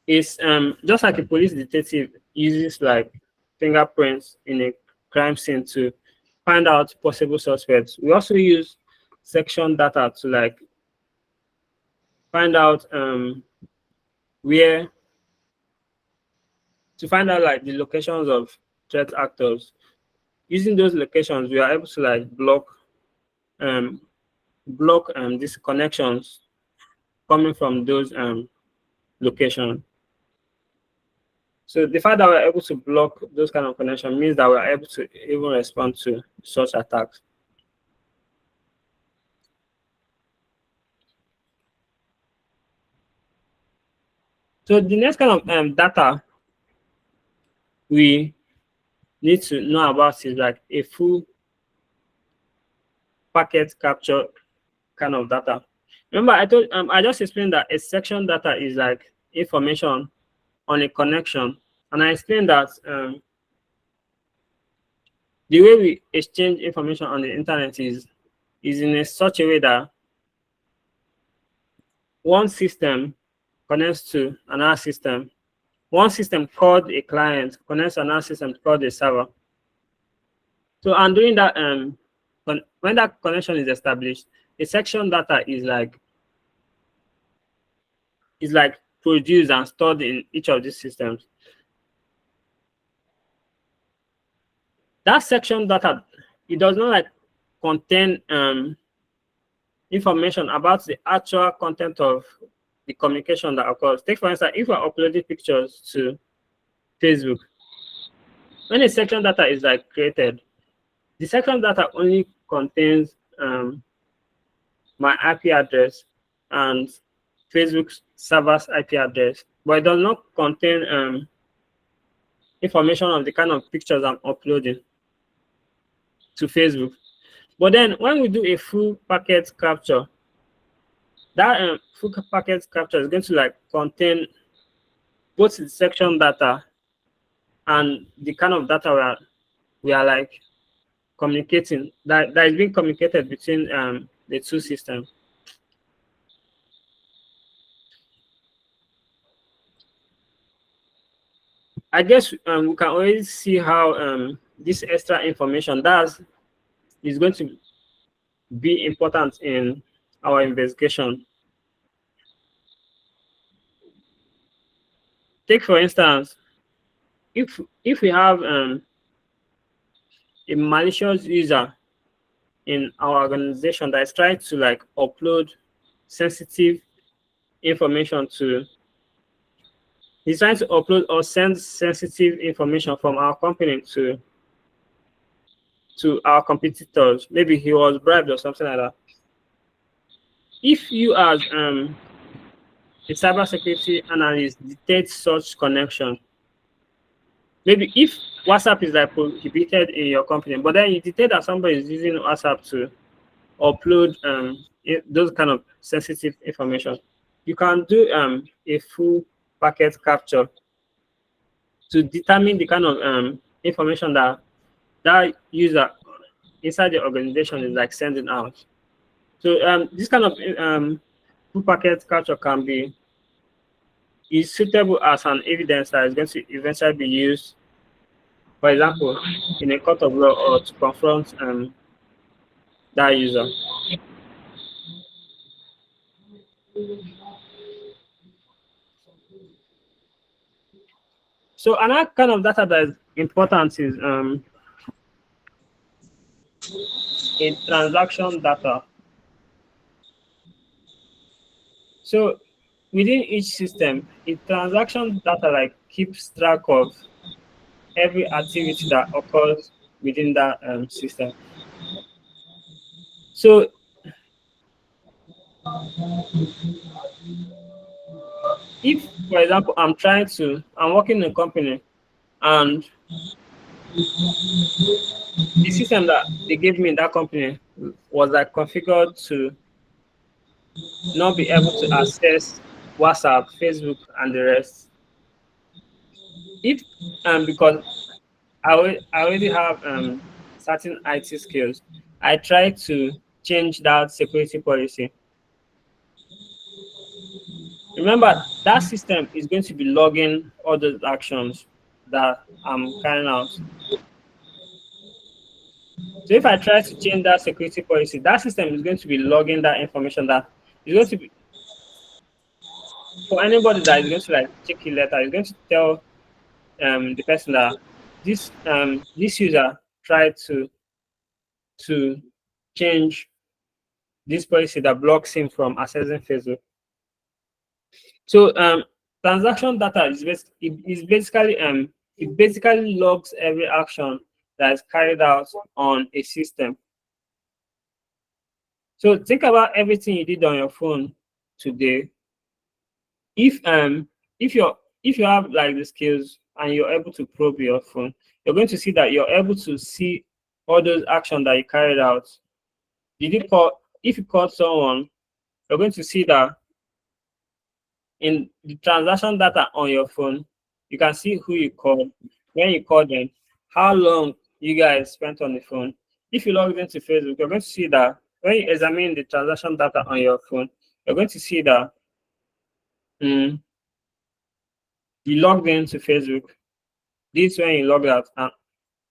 it's just like a police detective uses like fingerprints in a crime scene to find out possible suspects. We also use section data to like find out where to find out like the locations of threat actors. Using those locations, we are able to like um these connections coming from those locations. So the fact that we're able to block those kind of connections means that we're able to even respond to such attacks. So the next kind of data we need to know about is like a full packet capture kind of data. Remember, I just explained that a section data is like information on a connection, and I explained that the way we exchange information on the internet is in such a way that one system connects to another system. One system called a client connects to another system called a server. So, and doing that, when that connection is established, a section data is like produced and stored in each of these systems. That section data, it does not like contain information about the actual content of the communication that occurs. Take for instance, if we're uploading pictures to Facebook, when a section data is like created, the section data only contains my IP address and Facebook's server's IP address, but it does not contain information of the kind of pictures I'm uploading to Facebook. But then when we do a full packet capture, that full packet capture is going to like contain both the section data and the kind of data we are like communicating, that is being communicated between the two systems. I guess we can already see how this extra information is going to be important in our investigation. Take for instance, if we have a malicious user in our organization that is trying to like upload sensitive information he's trying to upload or send sensitive information from our company to our competitors. Maybe he was bribed or something like that. If you as a cybersecurity analyst detect such connection, maybe if WhatsApp is like prohibited in your company, but then you detect that somebody is using WhatsApp to upload those kind of sensitive information, you can do a full packet capture to determine the kind of information that user inside the organization is like sending out. So this kind of full packet capture is suitable as an evidence that is going to eventually be used, for example, in a court of law or to confront that user. So another kind of data that is important is a transaction data. So within each system, a transaction data like keeps track of every activity that occurs within that system. So if, for example, I'm working in a company and the system that they gave me in that company was like configured to not be able to access WhatsApp, Facebook, and the rest. If because I already have certain IT skills, I try to change that security policy. Remember, that system is going to be logging all those actions that I'm carrying out. So if I try to change that security policy, that system is going to be logging that information that is going to be, for anybody that is going to like check it later, is going to tell the person that this user tried to change this policy that blocks him from accessing Facebook. So transaction data is basically it basically logs every action that is carried out on a system. So think about everything you did on your phone today. If you have like the skills and you're able to probe your phone, you're going to see that you're able to see all those actions that you carried out. Did you call? If you called someone, you're going to see that in the transaction data on your phone, you can see who you called, when you called them, how long you guys spent on the phone. If you log into Facebook, you're going to see that when you examine the transaction data on your phone, you're going to see that you logged into Facebook. This when you log out, and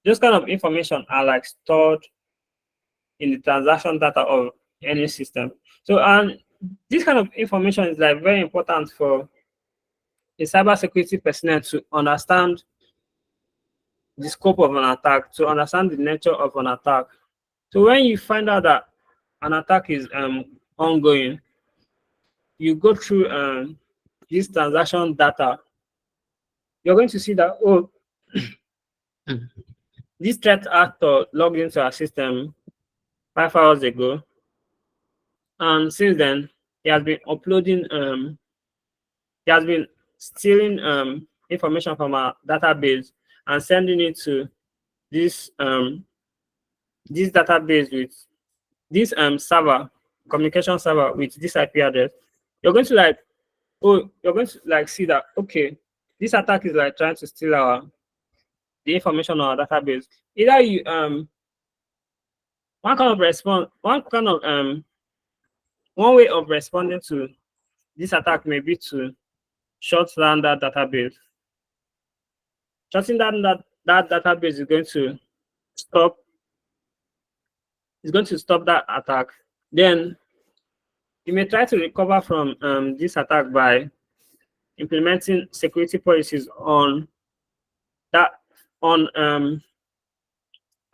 those kind of information are like stored in the transaction data of any system. So, and this kind of information is like very important for a cybersecurity personnel to understand the scope of an attack, to understand the nature of an attack. So when you find out that an attack is ongoing, you go through this transaction data, you're going to see that, oh, this threat actor logged into our system 5 hours ago, and since then he has been uploading he has been stealing information from our database and sending it to this this database with this server, communication server with this IP address. You're going to like, oh, you're going to like see that, okay, this attack is like trying to steal the information on our database. Either you one kind of response, one way of responding to this attack may be to shut down that database. Shutting down that database is going to stop that attack. Then you may try to recover from this attack by implementing security policies on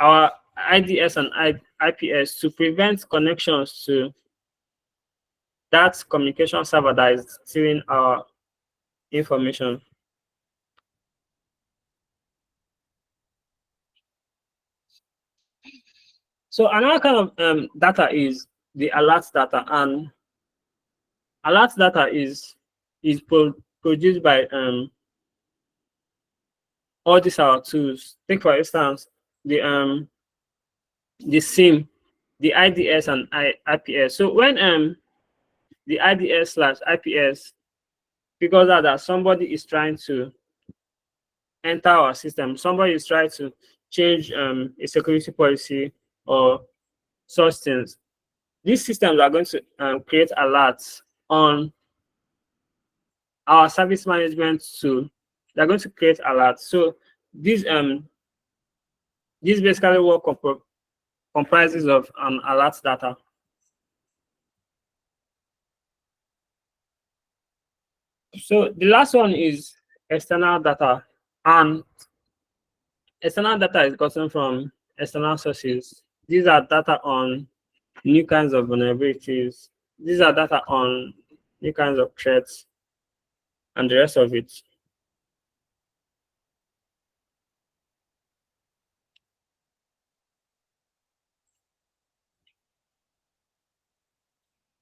our IDS and IPS to prevent connections to that communication server that is stealing our information. So another kind of data is the alert data, and alert data is produced by all these our tools. Take for instance the SIM, the IDS and IPS. So when the IDS/IPS figures out that somebody is trying to enter our system, somebody is trying to change a security policy or such things, these systems are going to create alerts on our service management tool. They're going to create alerts. So this basically what comprises of an alert data. So the last one is external data, and external data is gotten from external sources. These are data on new kinds of vulnerabilities. These are data on new kinds of threats and the rest of it.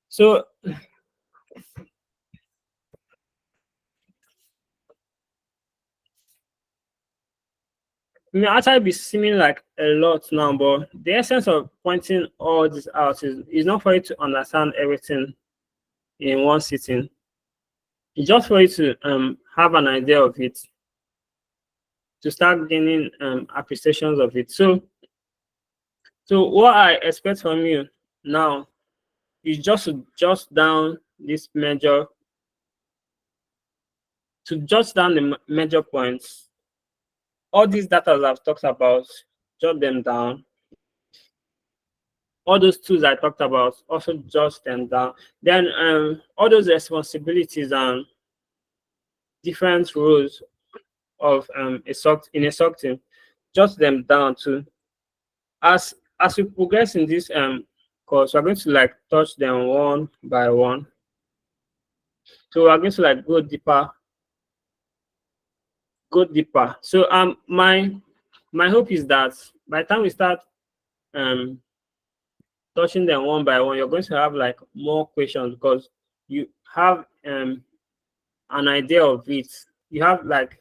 So it may actually be seeming like a lot now, but the essence of pointing all this out is not for you to understand everything in one sitting. It's just for you to have an idea of it, to start gaining appreciations of it. So So what I expect from you now is just to jot down this major, to jot down the major points. All these data I've talked about, jot them down. All those tools I talked about, also jot them down. Then all those responsibilities and different roles of a SOC in a SOC team, jot them down too. As we progress in this course, we're going to like touch them one by one. So we're going to like go deeper. So my hope is that by the time we start touching them one by one, you're going to have like more questions because you have an idea of it. You have like,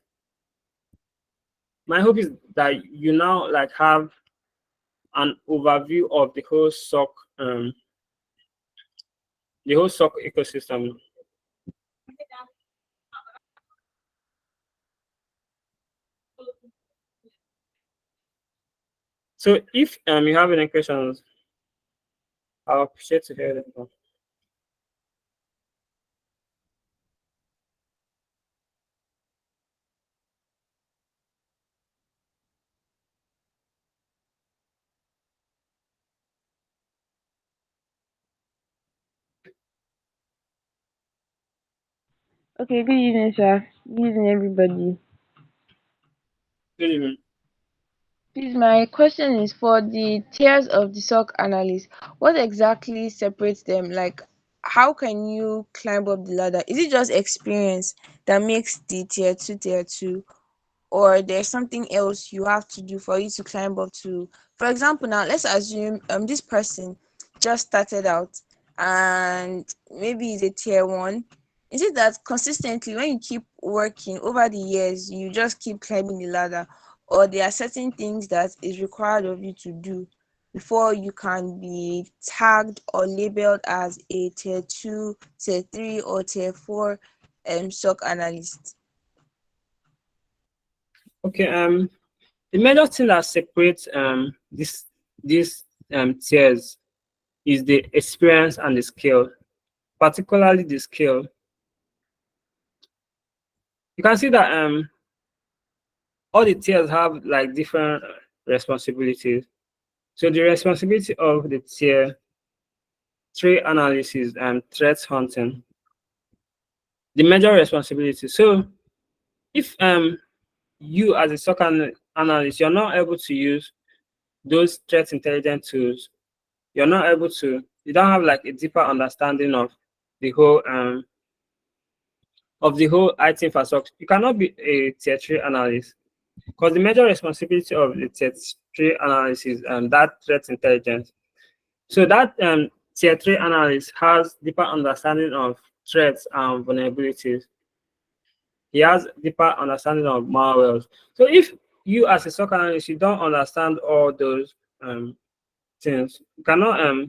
my hope is that you now like have an overview of the whole SOC ecosystem. So if you have any questions, I'll appreciate to hear them. Okay, good evening, sir. Good evening, everybody. Good evening. Please, my question is for the tiers of the SOC analyst. What exactly separates them? Like, how can you climb up the ladder? Is it just experience that makes the tier two, or there's something else you have to do for you to climb up to? For example, now let's assume this person just started out and maybe is a tier one. Is it that consistently when you keep working over the years you just keep climbing the ladder, or there are certain things that is required of you to do before you can be tagged or labeled as a tier 2, tier 3, or tier 4 SOC analyst? Okay, the major thing that separates these tiers is the experience and the skill, particularly the skill. You can see that all the tiers have like different responsibilities. So the responsibility of the tier 3 analysis and threat hunting, the major responsibility. So if you as a SOC analyst, you're not able to use those threat intelligence tools, you don't have like a deeper understanding of the whole IT infrastructure, you cannot be a tier 3 analyst, because the major responsibility of the tier 3 analysis and that threat intelligence. So that tier 3 analyst has deeper understanding of threats and vulnerabilities. He has deeper understanding of malwares. So if you as a SOC analyst, you don't understand all those things, you cannot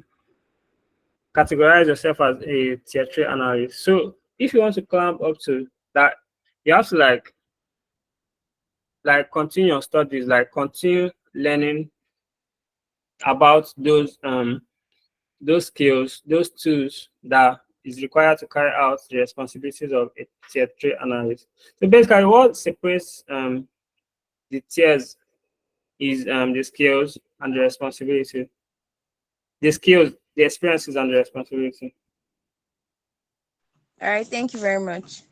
categorize yourself as a tier 3 analyst. So if you want to climb up to that, you have to like continue your studies, like continue learning about those skills, those tools that is required to carry out the responsibilities of a tier 3 analyst. So basically what separates the tiers is the skills and the responsibility. The skills, the experiences, and the responsibility. All right, thank you very much.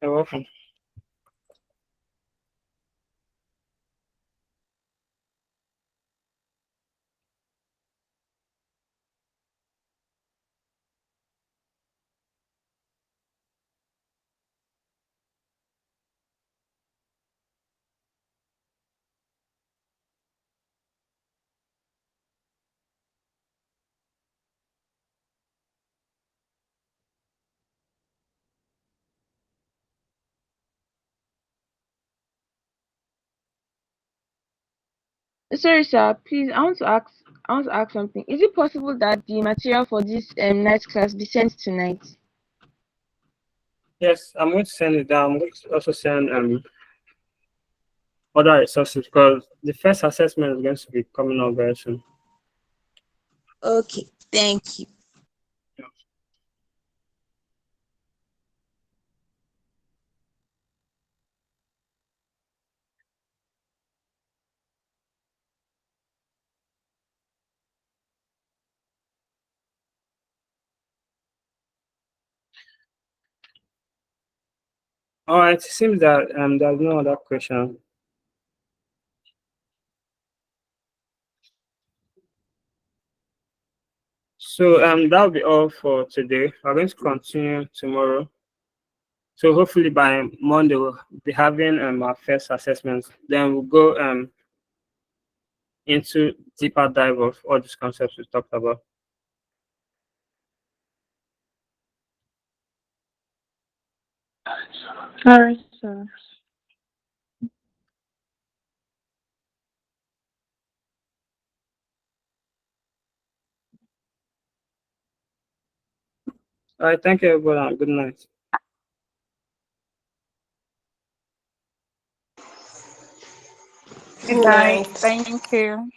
You're welcome. Sorry, sir. Please, I want to ask something. Is it possible that the material for this night class be sent tonight? Yes, I'm going to send it down. I'm going to also send other resources because the first assessment is going to be coming up very soon. Okay, thank you. All right, it seems that there's no other question. So that'll be all for today. We're going to continue tomorrow. So hopefully by Monday we'll be having our first assessment. Then we'll go into deeper dive of all these concepts we talked about. All right, sir. All right, thank you everyone, and good night. Good night. Thank you.